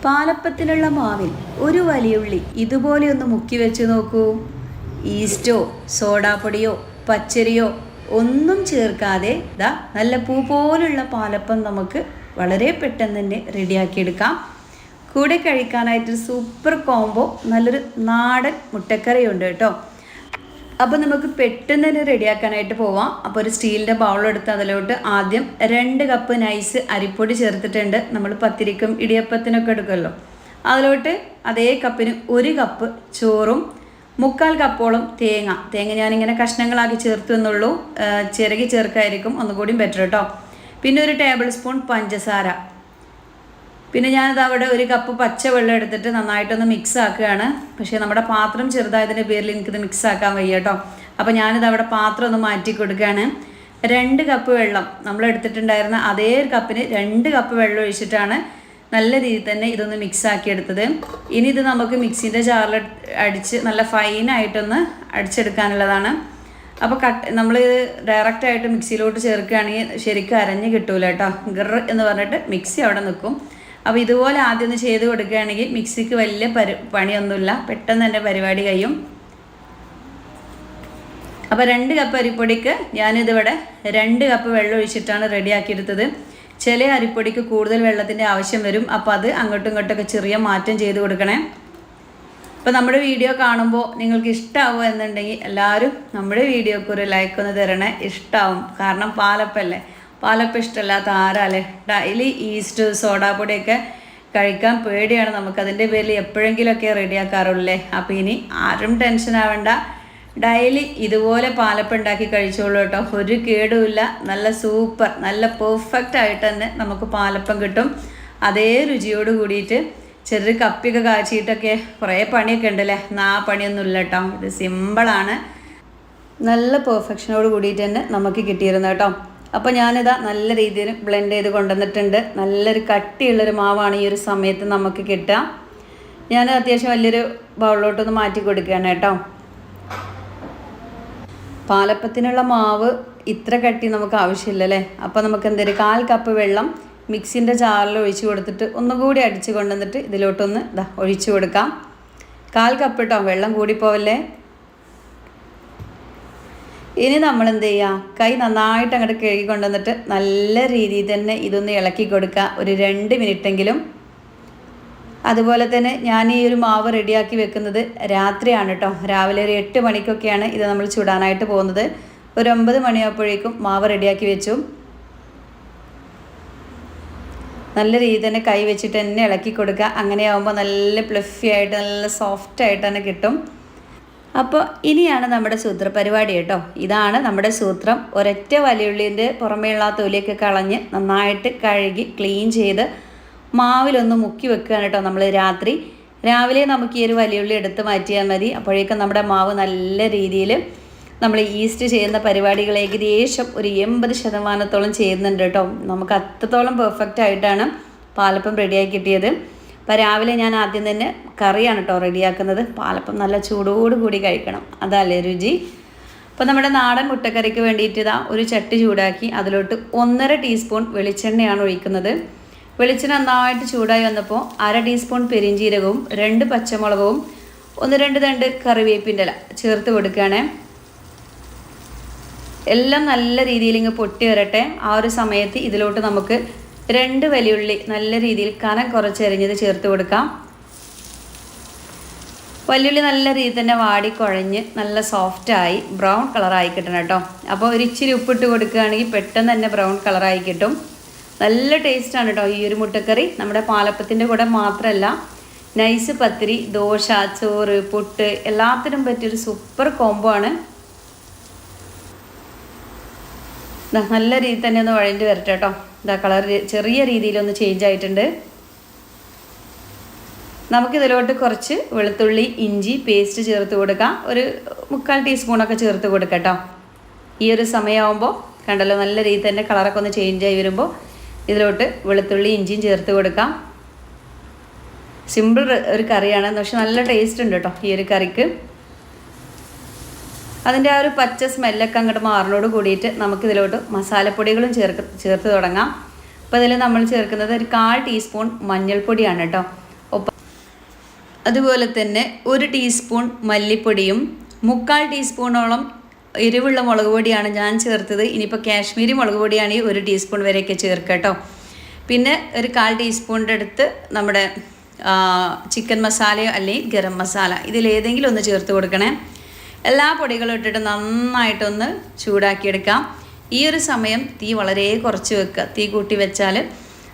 പാലപ്പത്തിനുള്ള മാവിൽ ഒരു വലിയുള്ളി ഇതുപോലെ ഒന്ന് മുക്കി വെച്ച് നോക്കൂ. ഈസ്റ്റോ സോഡാപ്പൊടിയോ പച്ചരിയോ ഒന്നും ചേർക്കാതെ നല്ല പൂ പോലുള്ള പാലപ്പം നമുക്ക് വളരെ പെട്ടെന്ന് തന്നെ റെഡിയാക്കിയെടുക്കാം. കൂടെ കഴിക്കാനായിട്ട് സൂപ്പർ കോംബോ നല്ലൊരു നാടൻ മുട്ടക്കറിയുണ്ട് കേട്ടോ. അപ്പോൾ നമുക്ക് പെട്ടെന്ന് തന്നെ റെഡിയാക്കാനായിട്ട് പോവാം. അപ്പോൾ ഒരു സ്റ്റീലിൻ്റെ ബൗളെടുത്ത് അതിലോട്ട് ആദ്യം 2 കപ്പ് നൈസ് അരിപ്പൊടി ചേർത്തിട്ടുണ്ട്. നമ്മൾ പത്തിരിക്കും ഇടിയപ്പത്തിനൊക്കെ എടുക്കുമല്ലോ. അതിലോട്ട് അതേ കപ്പിന് 1 കപ്പ് ചോറും 3/4 കപ്പോളം തേങ്ങ ഞാനിങ്ങനെ കഷ്ണങ്ങളാക്കി ചേർത്തു എന്നുള്ളൂ. ചിരകി ചേർക്കായിരിക്കും ഒന്നുകൂടി ബെറ്റർ കേട്ടോ. പിന്നെ 1 ടേബിൾ സ്പൂൺ പഞ്ചസാര. പിന്നെ ഞാനിത് അവിടെ 1 കപ്പ് പച്ചവെള്ളം എടുത്തിട്ട് നന്നായിട്ടൊന്ന് മിക്സ് ആക്കുകയാണ്. പക്ഷേ നമ്മുടെ പാത്രം ചെറുതായതിൻ്റെ പേരിൽ എനിക്കിത് മിക്സ് ആക്കാൻ വയ്യ കേട്ടോ. അപ്പോൾ ഞാനിത് അവിടെ പാത്രം ഒന്ന് മാറ്റി കൊടുക്കുകയാണ്. 2 കപ്പ് വെള്ളം നമ്മൾ എടുത്തിട്ടുണ്ടായിരുന്ന അതേ കപ്പിന് 2 കപ്പ് വെള്ളം ഒഴിച്ചിട്ടാണ് നല്ല രീതിയിൽ തന്നെ ഇതൊന്ന് മിക്സ് ആക്കി എടുത്തത്. ഇനി ഇത് നമുക്ക് മിക്സിൻ്റെ ജാറിൽ അടിച്ച് നല്ല ഫൈനായിട്ടൊന്ന് അടിച്ചെടുക്കാനുള്ളതാണ്. അപ്പോൾ നമ്മൾ ഡയറക്റ്റായിട്ട് മിക്സിയിലോട്ട് ചേർക്കുകയാണെങ്കിൽ ശരിക്കും അരഞ്ഞ് കിട്ടൂല കേട്ടോ. ഗർ എന്ന് പറഞ്ഞിട്ട് മിക്സി അവിടെ നിൽക്കും. അപ്പോൾ ഇതുപോലെ ആദ്യം ഒന്ന് ചെയ്ത് കൊടുക്കുകയാണെങ്കിൽ മിക്സിക്ക് വലിയ പണിയൊന്നുമില്ല, പെട്ടെന്ന് തന്നെ പരിപാടി കഴിയും. അപ്പോൾ 2 കപ്പ് അരിപ്പൊടിക്ക് ഞാനിതിവിടെ 2 കപ്പ് വെള്ളം ഒഴിച്ചിട്ടാണ് റെഡിയാക്കിയെടുത്തത്. ചില അരിപ്പൊടിക്ക് കൂടുതൽ വെള്ളത്തിൻ്റെ ആവശ്യം വരും. അപ്പോൾ അത് അങ്ങോട്ടും ഇങ്ങോട്ടൊക്കെ ചെറിയ മാറ്റം ചെയ്ത് കൊടുക്കണേ. അപ്പോൾ നമ്മുടെ വീഡിയോ കാണുമ്പോൾ നിങ്ങൾക്ക് ഇഷ്ടമാവുക എന്നുണ്ടെങ്കിൽ എല്ലാവരും നമ്മുടെ വീഡിയോക്ക് ഒരു ലൈക്ക് ഒന്ന് തരണേ. ഇഷ്ടമാവും, കാരണം പാലപ്പല്ലേ. പാലപ്പം ഇഷ്ടമല്ലാത്ത ആരാല്ലേ. ഡെയിലി ഈസ്റ്റ് സോഡാപ്പൊടിയൊക്കെ കഴിക്കാൻ പേടിയാണ് നമുക്ക്. അതിൻ്റെ പേരിൽ എപ്പോഴെങ്കിലുമൊക്കെ റെഡിയാക്കാറുള്ളേ. അപ്പോൾ ഇനി ആരും ടെൻഷൻ ആവേണ്ട, ഡെയിലി ഇതുപോലെ പാലപ്പം ഉണ്ടാക്കി കഴിച്ചോളൂ കേട്ടോ. ഒരു കേടുമില്ല, നല്ല സൂപ്പർ നല്ല പെർഫെക്റ്റ് ആയിട്ട് തന്നെ നമുക്ക് പാലപ്പം കിട്ടും. അതേ രുചിയോട് കൂടിയിട്ട് ചെറിയ കപ്പിയൊക്കെ കാച്ചിട്ടൊക്കെ കുറേ പണിയൊക്കെ ഉണ്ടല്ലേ. ആ പണിയൊന്നുമില്ല കേട്ടോ. ഇത് സിമ്പിളാണ്, നല്ല പെർഫെക്ഷനോട് കൂടിയിട്ട് തന്നെ നമുക്ക് കിട്ടിയിരുന്നു കേട്ടോ. അപ്പോൾ ഞാനിതാ നല്ല രീതിയിൽ ബ്ലെൻഡ് ചെയ്ത് കൊണ്ടുവന്നിട്ടുണ്ട്. നല്ലൊരു കട്ടിയുള്ളൊരു മാവാണ് ഈ ഒരു സമയത്ത് നമുക്ക് കിട്ടുക. ഞാൻ അത്യാവശ്യം വലിയൊരു ബൗളിലോട്ടൊന്ന് മാറ്റി കൊടുക്കുകയാണ് കേട്ടോ. പാലപ്പത്തിനുള്ള മാവ് ഇത്ര കട്ടി നമുക്ക് ആവശ്യമില്ലല്ലേ. അപ്പോൾ നമുക്ക് എന്തൊരു 1/4 കപ്പ് വെള്ളം മിക്സിൻ്റെ ജാറിൽ ഒഴിച്ച് കൊടുത്തിട്ട് ഒന്നുകൂടി അടിച്ച് കൊണ്ടുവന്നിട്ട് ഇതിലോട്ടൊന്ന് ഒഴിച്ച് കൊടുക്കാം. 1/4 കപ്പ് കേട്ടോ, വെള്ളം കൂടിപ്പോവല്ലേ. ഇനി നമ്മൾ എന്ത് ചെയ്യുക, കൈ നന്നായിട്ട് അങ്ങോട്ട് കഴുകി കൊണ്ടുവന്നിട്ട് നല്ല രീതിയിൽ തന്നെ ഇതൊന്ന് ഇളക്കി കൊടുക്കുക, ഒരു 2 മിനിറ്റെങ്കിലും. അതുപോലെ തന്നെ ഞാൻ ഈ ഒരു മാവ് റെഡിയാക്കി വെക്കുന്നത് രാത്രിയാണ് കേട്ടോ. രാവിലെ ഒരു 8 മണിക്കൊക്കെയാണ് ഇത് നമ്മൾ ചുടാനായിട്ട് പോകുന്നത്. ഒരു 9 മണിയാകുമ്പോഴേക്കും മാവ് റെഡിയാക്കി വെച്ചു. നല്ല രീതിയിൽ തന്നെ കൈ വെച്ചിട്ട് തന്നെ ഇളക്കി കൊടുക്കുക. അങ്ങനെയാകുമ്പോൾ നല്ല പ്ലഫി ആയിട്ട് നല്ല സോഫ്റ്റായിട്ട് തന്നെ കിട്ടും. അപ്പോൾ ഇനിയാണ് നമ്മുടെ സൂത്ര പരിപാടി കേട്ടോ. ഇതാണ് നമ്മുടെ സൂത്രം. ഒരൊറ്റ വലിയുള്ളിൻ്റെ പുറമേയുള്ള തൊലിയൊക്കെ കളഞ്ഞ് നന്നായിട്ട് കഴുകി ക്ലീൻ ചെയ്ത് മാവിലൊന്ന് മുക്കി വെക്കുകയാണ് കേട്ടോ നമ്മൾ രാത്രി. രാവിലെ നമുക്ക് ഈ ഒരു വലിയുള്ളി എടുത്ത് മാറ്റിയാൽ മതി. അപ്പോഴേക്കും നമ്മുടെ മാവ് നല്ല രീതിയിൽ നമ്മൾ ഈസ്റ്റ് ചെയ്യുന്ന പരിപാടികൾ ഏകദേശം ഒരു 80% ചെയ്യുന്നുണ്ട് കേട്ടോ. നമുക്ക് അത്രത്തോളം പെർഫെക്റ്റ് ആയിട്ടാണ് പാലപ്പം റെഡിയാക്കി കിട്ടിയത്. അപ്പോൾ രാവിലെ ഞാൻ ആദ്യം തന്നെ കറിയാണ് കേട്ടോ റെഡിയാക്കുന്നത്. പാലപ്പം നല്ല ചൂടോടുകൂടി കഴിക്കണം, അതല്ലേ രുചി. അപ്പോൾ നമ്മുടെ നാടൻ മുട്ടക്കറിക്ക് വേണ്ടിയിട്ട് ഒരു ചട്ടി ചൂടാക്കി അതിലോട്ട് 1.5 ടീസ്പൂൺ വെളിച്ചെണ്ണയാണ് ഒഴിക്കുന്നത്. വെളിച്ചെണ്ണ നന്നായിട്ട് ചൂടായി വന്നപ്പോൾ 1/2 ടീസ്പൂൺ പെരിഞ്ചീരകവും 2 പച്ചമുളകും 1-2 തണ്ട് കറിവേപ്പിൻ്റെ ഇല ചേർത്ത് കൊടുക്കുകയാണ്. എല്ലാം നല്ല രീതിയിൽ ഇങ്ങ് പൊട്ടി വരട്ടെ. ആ ഒരു സമയത്ത് ഇതിലോട്ട് നമുക്ക് 2 വലിയുള്ളി നല്ല രീതിയിൽ കനം കുറച്ചരിഞ്ഞത് ചേർത്ത് കൊടുക്കാം. വലിയുള്ളി നല്ല രീതിയിൽ തന്നെ വാടി കുഴഞ്ഞ് നല്ല സോഫ്റ്റായി ബ്രൗൺ കളറായി കിട്ടണം കേട്ടോ. അപ്പോൾ ഒരു ഇച്ചിരി ഉപ്പിട്ട് കൊടുക്കുകയാണെങ്കിൽ പെട്ടെന്ന് തന്നെ ബ്രൗൺ കളറായി കിട്ടും. നല്ല ടേസ്റ്റാണ് കേട്ടോ ഈ ഒരു മുട്ടക്കറി. നമ്മുടെ പാലപ്പത്തിൻ്റെ കൂടെ മാത്രമല്ല, നൈസ് പത്തിരി, ദോശ, ചോറ്, പുട്ട് എല്ലാത്തിനും പറ്റിയൊരു സൂപ്പർ കോംബോ ആണ്. നല്ല രീതിയിൽ തന്നെ ഒന്ന് വഴഞ്ഞ് വരട്ടെ കേട്ടോ. കളർ ചെറിയ രീതിയിലൊന്ന് ചേഞ്ച് ആയിട്ടുണ്ട്. നമുക്കിതിലോട്ട് കുറച്ച് വെളുത്തുള്ളി ഇഞ്ചി പേസ്റ്റ് ചേർത്ത് കൊടുക്കാം. ഒരു 3/4 ടീസ്പൂണൊക്കെ ചേർത്ത് കൊടുക്കാം കേട്ടോ. ഈ ഒരു സമയമാകുമ്പോൾ കണ്ടല്ലോ നല്ല രീതിയിൽ തന്നെ കളറൊക്കെ ഒന്ന് ചേഞ്ച് ആയി വരുമ്പോൾ ഇതിലോട്ട് വെളുത്തുള്ളി ഇഞ്ചിയും ചേർത്ത് കൊടുക്കാം. സിമ്പിൾ ഒരു കറിയാണ്, പക്ഷെ നല്ല ടേസ്റ്റ് ഉണ്ട് കേട്ടോ ഈ ഒരു കറിക്ക്. അതിൻ്റെ ആ ഒരു പച്ച സ്മെല്ലൊക്കെ അങ്ങോട്ട് മാറിനോട് കൂടിയിട്ട് നമുക്കിതിലോട്ട് മസാലപ്പൊടികളും ചേർത്ത് തുടങ്ങാം. അപ്പോൾ ഇതിൽ നമ്മൾ ചേർക്കുന്നത് ഒരു 1/4 ടീസ്പൂൺ മഞ്ഞൾപ്പൊടിയാണ് കേട്ടോ. അതുപോലെ തന്നെ 1 ടീസ്പൂൺ മല്ലിപ്പൊടിയും 3/4 ടീസ്പൂണോളം എരിവുള്ള മുളക് പൊടിയാണ് ഞാൻ ചേർത്തത്. ഇനിയിപ്പോൾ കാശ്മീരി മുളക് പൊടിയാണെങ്കിൽ 1 ടീസ്പൂൺ വരെയൊക്കെ ചേർക്കുക കേട്ടോ. പിന്നെ ഒരു 1/4 ടീസ്പൂണിൻ്റെ അടുത്ത് നമ്മുടെ ചിക്കൻ മസാലയോ അല്ലെങ്കിൽ ഗരം മസാല ഇതിലേതെങ്കിലും ഒന്ന് ചേർത്ത് കൊടുക്കണേ. എല്ലാ പൊടികളും ഇട്ടിട്ട് നന്നായിട്ടൊന്ന് ചൂടാക്കിയെടുക്കാം. ഈ ഒരു സമയം തീ വളരെ കുറച്ച് വെക്കുക. തീ കൂട്ടി വെച്ചാൽ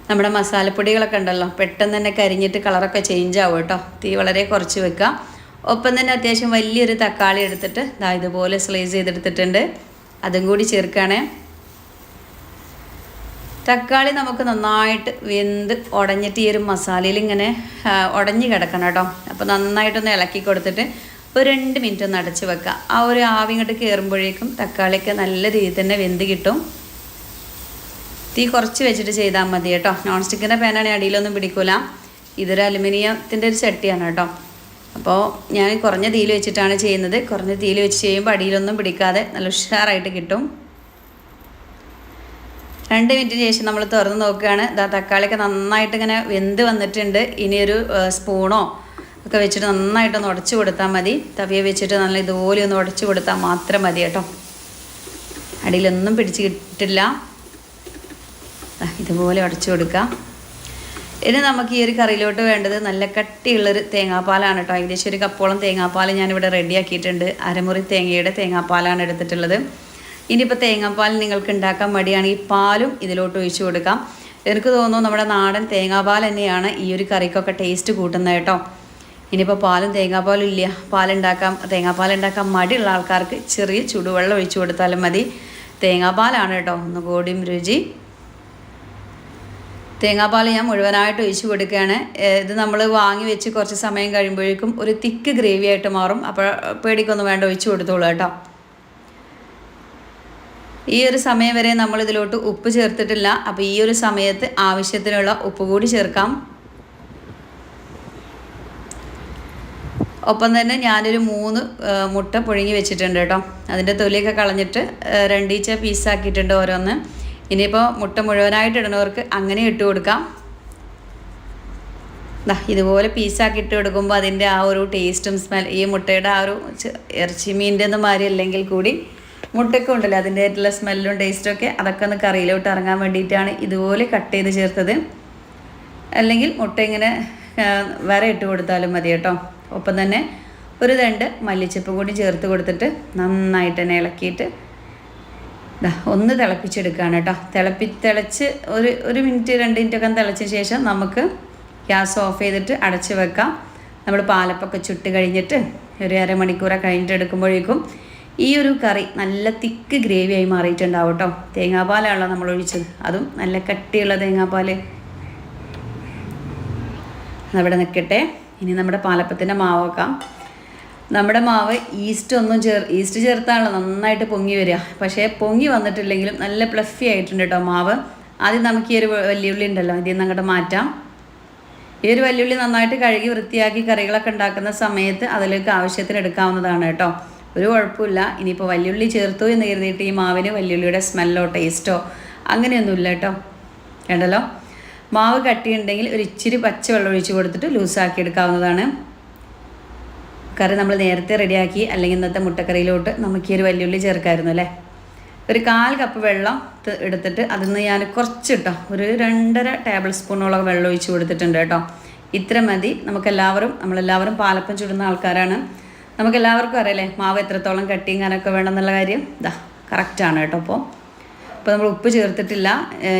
നമ്മുടെ മസാലപ്പൊടികളൊക്കെ ഉണ്ടല്ലോ പെട്ടെന്ന് തന്നെ കരിഞ്ഞിട്ട് കളറൊക്കെ ചേഞ്ച് ആവും കേട്ടോ. തീ വളരെ കുറച്ച് വെക്കുക. ഒപ്പം തന്നെ അത്യാവശ്യം വലിയൊരു തക്കാളി എടുത്തിട്ട് ഇതുപോലെ സ്ലൈസ് ചെയ്തെടുത്തിട്ടുണ്ട്, അതും കൂടി ചേർക്കുകയാണേ. തക്കാളി നമുക്ക് നന്നായിട്ട് വെന്ത് ഉടഞ്ഞിട്ട് ഈ ഒരു മസാലയിൽ ഇങ്ങനെ ഉടഞ്ഞ് കിടക്കണം കേട്ടോ. അപ്പോൾ നന്നായിട്ടൊന്ന് ഇളക്കി കൊടുത്തിട്ട് ഒരു 2 മിനിറ്റ് ഒന്ന് അടച്ച് വെക്കുക. ആ ഒരു ആവി ഇങ്ങോട്ട് കയറുമ്പോഴേക്കും തക്കാളിയൊക്കെ നല്ല രീതിയിൽ തന്നെ വെന്ത് കിട്ടും. തീ കുറച്ച് വെച്ചിട്ട് ചെയ്താൽ മതി കേട്ടോ. നോൺ സ്റ്റിക്കിൻ്റെ പാനാണെങ്കിൽ അടിയിലൊന്നും പിടിക്കില്ല. ഇതൊരു അലുമിനിയത്തിൻ്റെ ഒരു ചട്ടിയാണ് കേട്ടോ. അപ്പോൾ ഞാൻ കുറഞ്ഞ തീയിൽ വെച്ചിട്ടാണ് ചെയ്യുന്നത്. കുറഞ്ഞ തീയിൽ വെച്ച് ചെയ്യുമ്പോൾ അടിയിലൊന്നും പിടിക്കാതെ നല്ല ഉഷാറായിട്ട് കിട്ടും. 2 മിനിറ്റിന് ശേഷം നമ്മൾ തുറന്ന് നോക്കുകയാണ്. തക്കാളിയൊക്കെ നന്നായിട്ട് ഇങ്ങനെ വെന്ത് വന്നിട്ടുണ്ട്. ഇനിയൊരു സ്പൂണോ ഒക്കെ വെച്ചിട്ട് നന്നായിട്ടൊന്ന് ഉടച്ചു കൊടുത്താൽ മതി. തവിയെ വെച്ചിട്ട് നല്ല ഇതുപോലെ ഒന്ന് ഉടച്ചു കൊടുത്താൽ മാത്രം മതി കേട്ടോ. അടിയിലൊന്നും പിടിച്ച് കിട്ടില്ല. ഇതുപോലെ ഉടച്ചു കൊടുക്കാം. ഇനി നമുക്ക് ഈ ഒരു കറിയിലോട്ട് വേണ്ടത് നല്ല കട്ടിയുള്ളൊരു തേങ്ങാപ്പാലാണ് കേട്ടോ. ഏകദേശം ഒരു കപ്പോളം തേങ്ങാപ്പാൽ ഞാനിവിടെ റെഡിയാക്കിയിട്ടുണ്ട്. അരമുറി തേങ്ങയുടെ തേങ്ങാപ്പാലാണ് എടുത്തിട്ടുള്ളത്. ഇനിയിപ്പോൾ തേങ്ങാപ്പാൽ നിങ്ങൾക്ക് ഉണ്ടാക്കാൻ മടിയാണെങ്കിൽ പാലും ഇതിലോട്ട് ഒഴിച്ച് കൊടുക്കാം. എനിക്ക് തോന്നുന്നു നമ്മുടെ നാടൻ തേങ്ങാപ്പാൽ തന്നെയാണ് ഈ ഒരു കറിക്കൊക്കെ ടേസ്റ്റ് കൂട്ടുന്നത് കേട്ടോ. ഇനിയിപ്പോൾ പാലും തേങ്ങാപ്പാലും ഇല്ല, തേങ്ങാപ്പാലുണ്ടാക്കാൻ മടിയുള്ള ആൾക്കാർക്ക് ചെറിയ ചൂടുവെള്ളം ഒഴിച്ച് കൊടുത്താലും മതി. തേങ്ങാപ്പാലാണ് കേട്ടോ ഒന്നുകൂടിയും രുചി. തേങ്ങാപ്പാൽ ഞാൻ മുഴുവനായിട്ട് ഒഴിച്ച് കൊടുക്കുകയാണ്. ഇത് നമ്മൾ വാങ്ങി വെച്ച് കുറച്ച് സമയം കഴിയുമ്പോഴേക്കും ഒരു തിക്ക് ഗ്രേവി ആയിട്ട് മാറും. അപ്പോൾ പേടിക്കൊന്നും വേണ്ട, ഒഴിച്ച് കൊടുത്തോളൂ കേട്ടോ. ഈ ഒരു സമയം വരെ നമ്മൾ ഇതിലോട്ട് ഉപ്പ് ചേർത്തിട്ടില്ല. അപ്പോൾ ഈ ഒരു സമയത്ത് ആവശ്യത്തിനുള്ള ഉപ്പ് കൂടി ചേർക്കാം. ഒപ്പം തന്നെ ഞാനൊരു 3 മുട്ട പുഴുങ്ങി വെച്ചിട്ടുണ്ട് കേട്ടോ. അതിൻ്റെ തൊലിയൊക്കെ കളഞ്ഞിട്ട് 2 പീസാക്കിയിട്ടുണ്ട് ഓരോന്ന്. ഇനിയിപ്പോൾ മുട്ട മുഴുവനായിട്ട് ഇടുന്നവർക്ക് അങ്ങനെ ഇട്ട് കൊടുക്കാം. ഇതുപോലെ പീസാക്കി ഇട്ട് കൊടുക്കുമ്പോൾ അതിൻ്റെ ആ ഒരു ടേസ്റ്റും സ്മെൽ, ഈ മുട്ടയുടെ ആ ഒരു ഇറച്ചി മീൻ്റെ ഒന്നും മാതിരി അല്ലെങ്കിൽ കൂടി മുട്ടയ്ക്ക് ഉണ്ടല്ലോ അതിൻ്റെ ആയിട്ടുള്ള സ്മെല്ലും ടേസ്റ്റും ഒക്കെ അതൊക്കെ ഒന്ന് കറിയിലോട്ട് ഇറങ്ങാൻ വേണ്ടിയിട്ടാണ് ഇതുപോലെ കട്ട് ചെയ്ത് ചേർത്തത്. അല്ലെങ്കിൽ മുട്ട ഇങ്ങനെ വര ഇട്ട് കൊടുത്താലും മതി കേട്ടോ. ഒപ്പം തന്നെ ഒരു 2 മല്ലിച്ചപ്പും കൂടി ചേർത്ത് കൊടുത്തിട്ട് നന്നായിട്ട് തന്നെ ഇളക്കിയിട്ട് ഒന്ന് തിളപ്പിച്ചെടുക്കുകയാണ് കേട്ടോ. തിളച്ച് ഒരു മിനിറ്റ് 2 മിനിറ്റൊക്കെ തിളച്ച ശേഷം നമുക്ക് ഗ്യാസ് ഓഫ് ചെയ്തിട്ട് അടച്ച് വെക്കാം. നമ്മൾ പാലപ്പൊക്കെ ചുട്ട് കഴിഞ്ഞിട്ട് ഒരു അരമണിക്കൂറൊക്കെ കഴിഞ്ഞിട്ട് എടുക്കുമ്പോഴേക്കും ഈ ഒരു കറി നല്ല തിക്ക് ഗ്രേവിയായി മാറിയിട്ടുണ്ടാവും കേട്ടോ. തേങ്ങാപ്പാലാണല്ലോ നമ്മൾ ഒഴിച്ചത്, അതും നല്ല കട്ടിയുള്ള തേങ്ങാപ്പാൽ. അവിടെ നിൽക്കട്ടെ. ഇനി നമ്മുടെ പാലപ്പത്തിൻ്റെ മാവ് വെക്കാം. നമ്മുടെ മാവ് ഈസ്റ്റ് ചേർത്താണല്ലോ നന്നായിട്ട് പൊങ്ങി വരിക. പക്ഷേ പൊങ്ങി വന്നിട്ടില്ലെങ്കിലും നല്ല പ്ലഫി ആയിട്ടുണ്ട് കേട്ടോ മാവ്. ആദ്യം നമുക്ക് ഈ ഒരു വലിയുള്ളി ഉണ്ടല്ലോ ഇതിൽ നിന്ന് അങ്ങോട്ട് മാറ്റാം. ഈ ഒരു വലിയുള്ളി നന്നായിട്ട് കഴുകി വൃത്തിയാക്കി കറികളൊക്കെ ഉണ്ടാക്കുന്ന സമയത്ത് അതിലേക്ക് ആവശ്യത്തിന് എടുക്കാവുന്നതാണ് കേട്ടോ. ഒരു കുഴപ്പമില്ല. ഇനിയിപ്പോൾ വലിയുള്ളി ചേർത്തു എന്ന് കരുതിയിട്ട് ഈ മാവിന് വലിയുള്ളിയുടെ സ്മെല്ലോ ടേസ്റ്റോ അങ്ങനെയൊന്നുമില്ല കേട്ടോ. കണ്ടല്ലോ, മാവ് കട്ടിയുണ്ടെങ്കിൽ ഒരു ഇച്ചിരി പച്ചവെള്ളം ഒഴിച്ച് കൊടുത്തിട്ട് ലൂസാക്കി എടുക്കാവുന്നതാണ്. കറി നമ്മൾ നേരത്തെ റെഡിയാക്കി, അല്ലെങ്കിൽ ഇന്നത്തെ മുട്ടക്കറിയിലോട്ട് നമുക്ക് ഈ ഒരു വലിയുള്ളി ചേർക്കാമായിരുന്നു അല്ലേ. ഒരു 1/4 കപ്പ് വെള്ളം എടുത്തിട്ട് അതിൽ നിന്ന് ഞാൻ കുറച്ചിട്ടോ ഒരു 2.5 ടേബിൾ സ്പൂണോളം വെള്ളം ഒഴിച്ച് കൊടുത്തിട്ടുണ്ട് കേട്ടോ. ഇത്ര മതി. നമ്മളെല്ലാവരും പാലപ്പം ചുടുന്ന ആൾക്കാരാണ്. നമുക്കെല്ലാവർക്കും അറിയാലേ മാവ് എത്രത്തോളം കട്ടിങ്ങാനൊക്കെ വേണമെന്നുള്ള കാര്യം. കറക്റ്റാണ് കേട്ടോ. അപ്പോൾ നമ്മൾ ഉപ്പ് ചേർത്തിട്ടില്ല.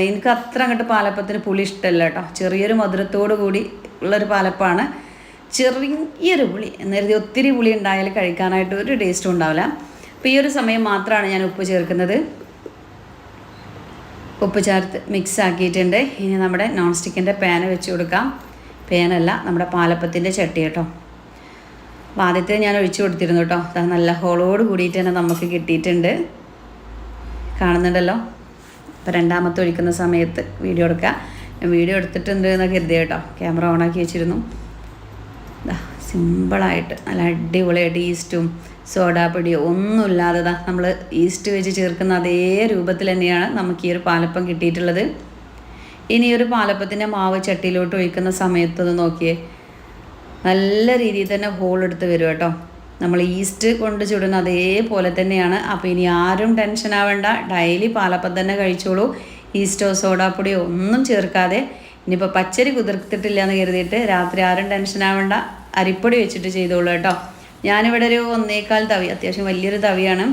എനിക്ക് അത്ര അങ്ങോട്ട് പാലപ്പത്തിന് പുളി ഇഷ്ടമല്ല കേട്ടോ. ചെറിയൊരു മധുരത്തോടു കൂടി ഉള്ളൊരു പാലപ്പമാണ്. ചെറിയൊരു പുളി എന്നരുതി ഒത്തിരി പുളി ഉണ്ടായാൽ കഴിക്കാനായിട്ട് ഒരു ടേസ്റ്റും ഉണ്ടാവില്ല. അപ്പോൾ ഈ ഒരു സമയം മാത്രമാണ് ഞാൻ ഉപ്പ് ചേർക്കുന്നത്. ഉപ്പ് ചേർത്ത് മിക്സ് ആക്കിയിട്ടുണ്ട്. ഇനി നമ്മുടെ നോൺ സ്റ്റിക്കിൻ്റെ പാന് വെച്ച് കൊടുക്കാം. പാനല്ല, നമ്മുടെ പാലപ്പത്തിൻ്റെ ചട്ടി കേട്ടോ. അപ്പോൾ ആദ്യത്തെ ഞാൻ ഒഴിച്ചു കൊടുത്തിരുന്നു കേട്ടോ. അത് നല്ല ഹോളോട് കൂടിയിട്ട് തന്നെ നമുക്ക് കിട്ടിയിട്ടുണ്ട്. കാണുന്നുണ്ടല്ലോ. അപ്പോൾ രണ്ടാമത്തെ ഒഴിക്കുന്ന സമയത്ത് വീഡിയോ എടുക്കുക. ഞാൻ വീഡിയോ എടുത്തിട്ടുണ്ട് എന്നൊക്കെ കരുതി കേട്ടോ. ക്യാമറ ഓണാക്കി വെച്ചിരുന്നു. സിമ്പിളായിട്ട് നല്ല അടിപൊളിയായിട്ട് ഈസ്റ്റും സോഡാപ്പൊടിയോ ഒന്നുമില്ലാതെ നമ്മൾ ഈസ്റ്റ് വെച്ച് ചേർക്കുന്ന അതേ രൂപത്തിൽ തന്നെയാണ് നമുക്ക് ഈ ഒരു പാലപ്പം കിട്ടിയിട്ടുള്ളത്. ഇനി ഒരു പാലപ്പത്തിൻ്റെ മാവ് ചട്ടിയിലോട്ട് ഒഴിക്കുന്ന സമയത്തൊന്ന് നോക്കിയേ, നല്ല രീതിയിൽ തന്നെ ഹോൾ എടുത്ത് വരും കേട്ടോ. നമ്മൾ ഈസ്റ്റ് കൊണ്ട് ചുടുന്ന അതേപോലെ തന്നെയാണ്. അപ്പോൾ ഇനി ആരും ടെൻഷൻ ആവേണ്ട, ഡെയിലി പാലപ്പം തന്നെ കഴിച്ചോളൂ. ഈസ്റ്റോ സോഡാപ്പൊടിയോ ഒന്നും ചേർക്കാതെ. ഇനിയിപ്പോൾ പച്ചരി കുതിർത്തിട്ടില്ല എന്ന് കരുതിയിട്ട് രാത്രി ആരും ടെൻഷൻ ആവേണ്ട, അരിപ്പൊടി വെച്ചിട്ട് ചെയ്തോളൂ കേട്ടോ. ഞാനിവിടെ ഒരു 1.25 തവി, അത്യാവശ്യം വലിയൊരു തവിയാണ്.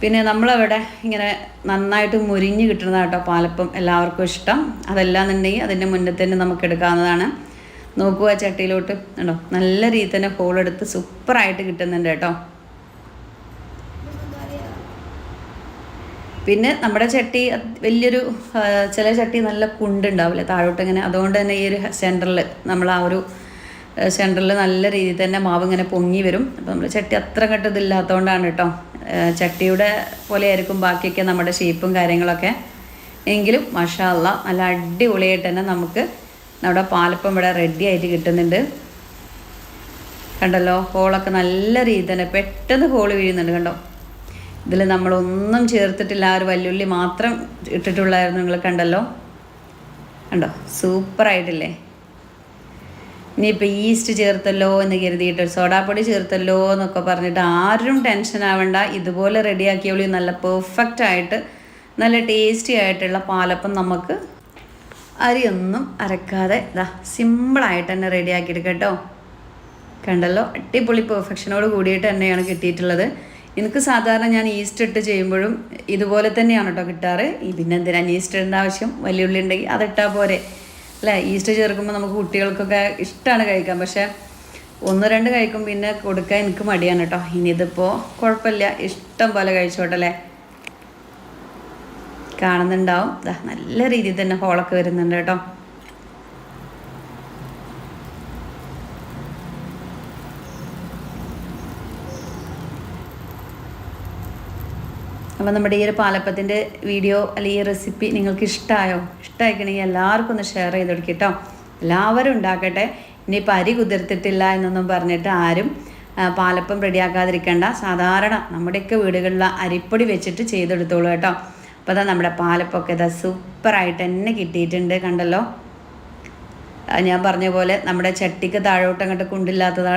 പിന്നെ നമ്മളവിടെ ഇങ്ങനെ നന്നായിട്ട് മുരിഞ്ഞ് കിട്ടുന്നതാണ് കേട്ടോ പാലപ്പം എല്ലാവർക്കും ഇഷ്ടം. അതല്ലാന്നുണ്ടെങ്കിൽ അതിൻ്റെ മുന്നേ തന്നെ നമുക്ക് എടുക്കാവുന്നതാണ്. നോക്കുക ചട്ടിയിലോട്ട് ഉണ്ടോ, നല്ല രീതിയിൽ തന്നെ ഹോളെടുത്ത് സൂപ്പറായിട്ട് കിട്ടുന്നുണ്ട് കേട്ടോ. പിന്നെ നമ്മുടെ ചട്ടി വലിയൊരു, ചില ചട്ടി നല്ല കുണ്ടുണ്ടാവില്ല താഴോട്ട് ഇങ്ങനെ, അതുകൊണ്ട് തന്നെ ഈ ഒരു സെൻറ്ററിൽ നമ്മൾ ആ ഒരു സെൻറ്ററിൽ നല്ല രീതിയിൽ തന്നെ മാവ് ഇങ്ങനെ പൊങ്ങി വരും. അപ്പോൾ നമ്മൾ ചട്ടി അത്ര കെട്ടതില്ലാത്തതുകൊണ്ടാണ് കേട്ടോ. ചട്ടിയുടെ പോലെ ആയിരിക്കും ബാക്കിയൊക്കെ നമ്മുടെ ഷേപ്പും കാര്യങ്ങളൊക്കെ. എങ്കിലും മാഷാ അല്ലാ നല്ല അടിപൊളിയായിട്ട് തന്നെ നമുക്ക് നമ്മുടെ പാലപ്പം ഇവിടെ റെഡി ആയിട്ട് കിട്ടുന്നുണ്ട്. കണ്ടല്ലോ, ഹോളൊക്കെ നല്ല രീതിയിൽ തന്നെ പെട്ടെന്ന് ഹോൾ വീഴുന്നുണ്ട് കണ്ടോ. ഇതിൽ നമ്മളൊന്നും ചേർത്തിട്ടില്ല, ആ ഒരു വല്യുള്ളി മാത്രം ഇട്ടിട്ടുള്ളായിരുന്നു. നിങ്ങൾ കണ്ടല്ലോ, കണ്ടോ സൂപ്പറായിട്ടില്ലേ. ഇനിയിപ്പോൾ ഈസ്റ്റ് ചേർത്തല്ലോ എന്ന് കരുതിയിട്ട്, സോഡാപ്പൊടി ചേർത്തല്ലോ എന്നൊക്കെ പറഞ്ഞിട്ട് ആരും ടെൻഷൻ ആവേണ്ട. ഇതുപോലെ റെഡിയാക്കിയോളി. നല്ല പെർഫെക്റ്റ് ആയിട്ട് നല്ല ടേസ്റ്റി ആയിട്ടുള്ള പാലപ്പം നമുക്ക് അരിയൊന്നും അരക്കാതെ ഇതാ സിമ്പിളായിട്ട് തന്നെ റെഡിയാക്കിയെടുക്കാം കേട്ടോ. കണ്ടല്ലോ, അടിപൊളി പെർഫെക്ഷനോട് കൂടിയിട്ട് തന്നെയാണ് കിട്ടിയിട്ടുള്ളത്. എനിക്ക് സാധാരണ ഞാൻ ഈസ്റ്റ് ഇട്ട് ചെയ്യുമ്പോഴും ഇതുപോലെ തന്നെയാണ് കേട്ടോ കിട്ടാറ്. പിന്നെ എന്തിനാണ് ഈസ്റ്റ് ഇടേണ്ട ആവശ്യം? വലിയ ഉള്ളി ഉണ്ടെങ്കിൽ അതിട്ടാൽ പോരെ അല്ലേ. ഈസ്റ്റ് ചേർക്കുമ്പോൾ നമുക്ക് കുട്ടികൾക്കൊക്കെ ഇഷ്ടമാണ് കഴിക്കാൻ, പക്ഷേ 1-2 കഴിക്കും, പിന്നെ കൊടുക്കാൻ എനിക്ക് മടിയാണ് കേട്ടോ. ഇനി ഇതിപ്പോൾ കുഴപ്പമില്ല, ഇഷ്ടം പോലെ കഴിച്ചോട്ടല്ലേ. കാണുന്നുണ്ടാവും, നല്ല രീതിയിൽ തന്നെ ഹോളൊക്കെ വരുന്നുണ്ട് കേട്ടോ. അപ്പോൾ നമ്മുടെ ഈ ഒരു പാലപ്പത്തിൻ്റെ വീഡിയോ അല്ലെങ്കിൽ ഈ റെസിപ്പി നിങ്ങൾക്ക് ഇഷ്ടമായിക്കണമെങ്കിൽ എല്ലാവർക്കും ഒന്ന് ഷെയർ ചെയ്ത് കൊടുക്കുക കേട്ടോ. എല്ലാവരും ഉണ്ടാക്കട്ടെ. ഇനിയിപ്പോൾ അരി കുതിർത്തിട്ടില്ല എന്നൊന്നും പറഞ്ഞിട്ട് ആരും പാലപ്പം റെഡിയാക്കാതിരിക്കേണ്ട. സാധാരണ നമ്മുടെയൊക്കെ വീടുകളിൽ അരിപ്പൊടി വെച്ചിട്ട് ചെയ്തെടുത്തോളൂ കേട്ടോ. അപ്പോൾ അതാ നമ്മുടെ പാലപ്പൊക്കെ ഇതാ സൂപ്പറായിട്ട് തന്നെ കിട്ടിയിട്ടുണ്ട്. കണ്ടല്ലോ, ഞാൻ പറഞ്ഞ പോലെ നമ്മുടെ ചട്ടിക്ക് താഴോട്ടങ്ങോട്ട് കുണ്ടില്ലാത്തത്,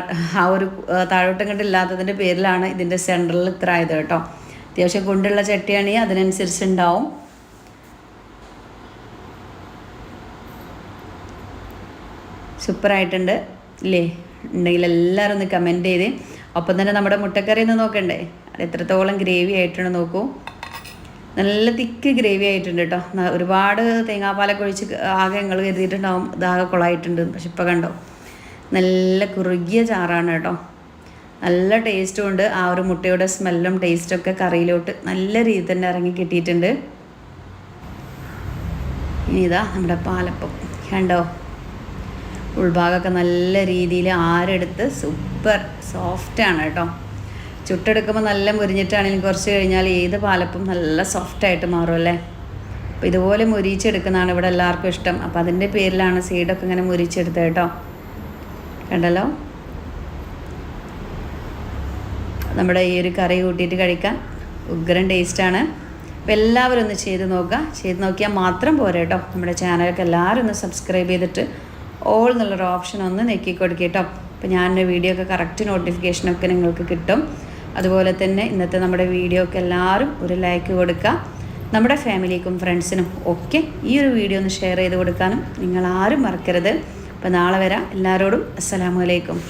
ആ ഒരു താഴോട്ടങ്ങോട്ട് ഇല്ലാത്തതിൻ്റെ പേരിലാണ് ഇതിൻ്റെ സെൻറ്ററിൽ ഇത്ര ആയത് കേട്ടോ. അത്യാവശ്യം കുണ്ടുള്ള ചട്ടിയാണെങ്കിൽ അതിനനുസരിച്ചുണ്ടാവും. സൂപ്പറായിട്ടുണ്ട് ഇല്ലേ? ഉണ്ടെങ്കിൽ എല്ലാവരും ഒന്ന് കമൻറ്റ് ചെയ്ത്. ഒപ്പം തന്നെ നമ്മുടെ മുട്ടക്കറി ഒന്ന് നോക്കണ്ടേ, അത് എത്രത്തോളം ഗ്രേവി ആയിട്ടുണ്ട് നോക്കൂ. നല്ല തിക്ക് ഗ്രേവി ആയിട്ടുണ്ട് കേട്ടോ. ഒരുപാട് തേങ്ങാപ്പാലൊക്കെ ഒഴിച്ച് ആകെ നിങ്ങൾ കരുതിയിട്ടുണ്ടാവും ഇതാകെ കുളമായിട്ടുണ്ട്. പക്ഷെ ഇപ്പോൾ കണ്ടോ, നല്ല കുറുകിയ ചാറാണ് കേട്ടോ. നല്ല ടേസ്റ്റും ഉണ്ട്. ആ ഒരു മുട്ടയുടെ സ്മെല്ലും ടേസ്റ്റൊക്കെ കറിയിലോട്ട് നല്ല രീതിയിൽ തന്നെ ഇറങ്ങി കിട്ടിയിട്ടുണ്ട്. ഇനി ഇതാ നമ്മുടെ പാലപ്പം കണ്ടോ, ഉൾഭാഗമൊക്കെ നല്ല രീതിയിൽ ആരെടുത്ത് സൂപ്പർ സോഫ്റ്റാണ് കേട്ടോ. ചുട്ടെടുക്കുമ്പോൾ നല്ല മുരിഞ്ഞിട്ടാണെങ്കിലും കുറച്ച് കഴിഞ്ഞാൽ ഏത് പാലപ്പം നല്ല സോഫ്റ്റായിട്ട് മാറും അല്ലേ. അപ്പോൾ ഇതുപോലെ മുരിച്ചെടുക്കുന്നതാണ് ഇവിടെ എല്ലാവർക്കും ഇഷ്ടം. അപ്പോൾ അതിൻ്റെ പേരിലാണ് സൈഡൊക്കെ ഇങ്ങനെ മുരിച്ചെടുത്തത് കേട്ടോ. കണ്ടല്ലോ, നമ്മുടെ ഈ ഒരു കറി കൂട്ടിയിട്ട് കഴിക്കാൻ ഉഗ്രൻ ടേസ്റ്റാണ്. അപ്പോൾ എല്ലാവരും ഒന്ന് ചെയ്ത് നോക്കുക. ചെയ്ത് നോക്കിയാൽ മാത്രം പോരാ കേട്ടോ. നമ്മുടെ ചാനലൊക്കെ എല്ലാവരും ഒന്ന് സബ്സ്ക്രൈബ് ചെയ്തിട്ട് ഓൾ എന്നുള്ളൊരു ഓപ്ഷൻ ഒന്ന് നെക്കി കൊടുക്കുക കേട്ടോ. അപ്പോൾ ഞാൻ വീഡിയോ ഒക്കെ കറക്റ്റ് നോട്ടിഫിക്കേഷനൊക്കെ നിങ്ങൾക്ക് കിട്ടും. അതുപോലെ തന്നെ ഇന്നത്തെ നമ്മുടെ വീഡിയോ ഒക്കെ എല്ലാവരും ഒരു ലൈക്ക് കൊടുക്കുക. നമ്മുടെ ഫാമിലിക്കും ഫ്രണ്ട്സിനും ഒക്കെ ഈ ഒരു വീഡിയോ ഒന്ന് ഷെയർ ചെയ്ത് കൊടുക്കാനും നിങ്ങൾ ആരും മറക്കരുത്. അപ്പോൾ നാളെ വരാം. എല്ലാവരോടും അസ്സലാമു അലൈക്കും.